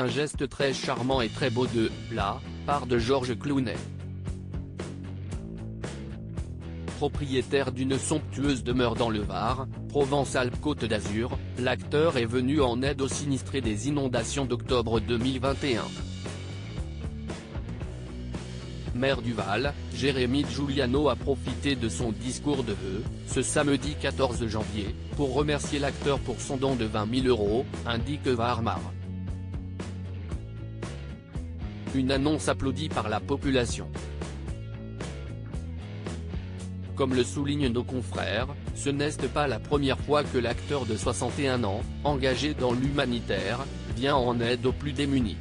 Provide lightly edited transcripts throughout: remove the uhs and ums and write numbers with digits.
un geste très charmant et très beau de la part de George Clooney. Propriétaire d'une somptueuse demeure dans le Var, Provence-Alpes-Côte d'Azur, l'acteur est venu en aide aux sinistrés des inondations d'octobre 2021. Maire du Val, Jérémy Giuliano a profité de son discours de vœux, ce samedi 14 janvier, pour remercier l'acteur pour son don de 20 000 €, indique Varmar. Une annonce applaudie par la population. Comme le soulignent nos confrères, ce n'est pas la première fois que l'acteur de 61 ans, engagé dans l'humanitaire, vient en aide aux plus démunis.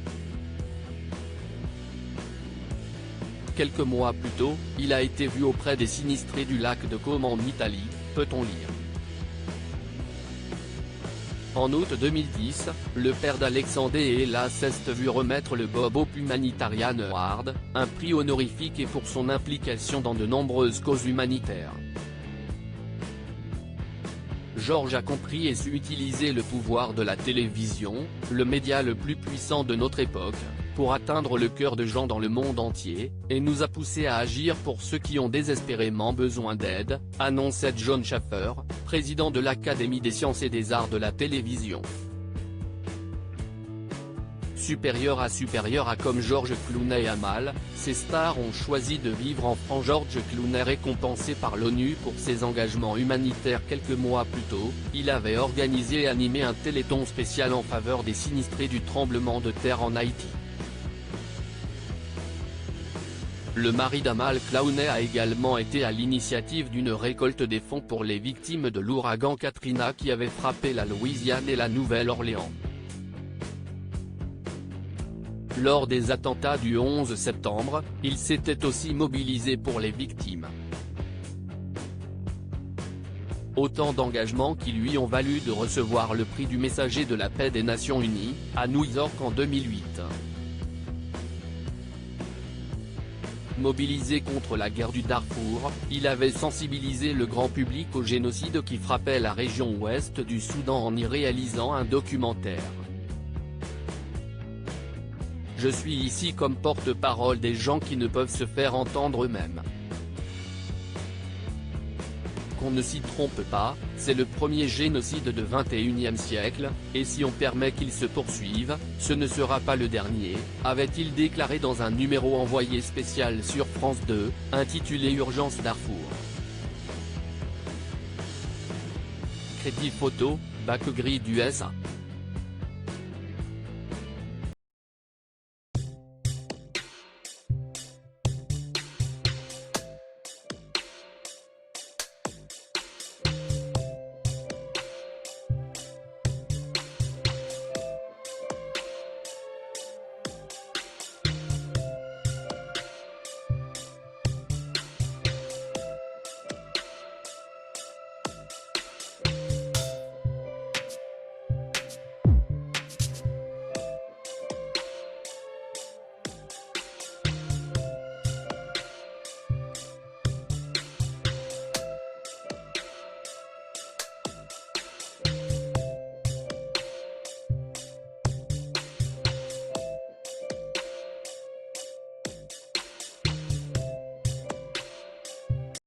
Quelques mois plus tôt, il a été vu auprès des sinistrés du lac de Como en Italie, peut-on lire. En août 2010, le père d'Alexandre Ella s'est vu remettre le Bob Hope Humanitarian Award, un prix honorifique et pour son implication dans de nombreuses causes humanitaires. George a compris et su utiliser le pouvoir de la télévision, le média le plus puissant de notre époque, pour atteindre le cœur de gens dans le monde entier, et nous a poussé à agir pour ceux qui ont désespérément besoin d'aide, annonçait John Schaffer, président de l'Académie des sciences et des arts de la télévision. Supérieur à comme George Clooney a mal, ces stars ont choisi de vivre en France. George Clooney récompensé par l'ONU pour ses engagements humanitaires quelques mois plus tôt, il avait organisé et animé un téléthon spécial en faveur des sinistrés du tremblement de terre en Haïti. Le mari d'Amal Clooney a également été à l'initiative d'une récolte des fonds pour les victimes de l'ouragan Katrina qui avait frappé la Louisiane et la Nouvelle-Orléans. Lors des attentats du 11 septembre, il s'était aussi mobilisé pour les victimes. Autant d'engagements qui lui ont valu de recevoir le prix du Messager de la paix des Nations Unies, à New York en 2008. Mobilisé contre la guerre du Darfour, il avait sensibilisé le grand public au génocide qui frappait la région ouest du Soudan en y réalisant un documentaire. Je suis ici comme porte-parole des gens qui ne peuvent se faire entendre eux-mêmes. Qu'on ne s'y trompe pas, c'est le premier génocide du XXIe siècle, et si on permet qu'il se poursuive, ce ne sera pas le dernier, avait-il déclaré dans un numéro envoyé spécial sur France 2, intitulé Urgence Darfour. Crédit photo, Bakri du SA.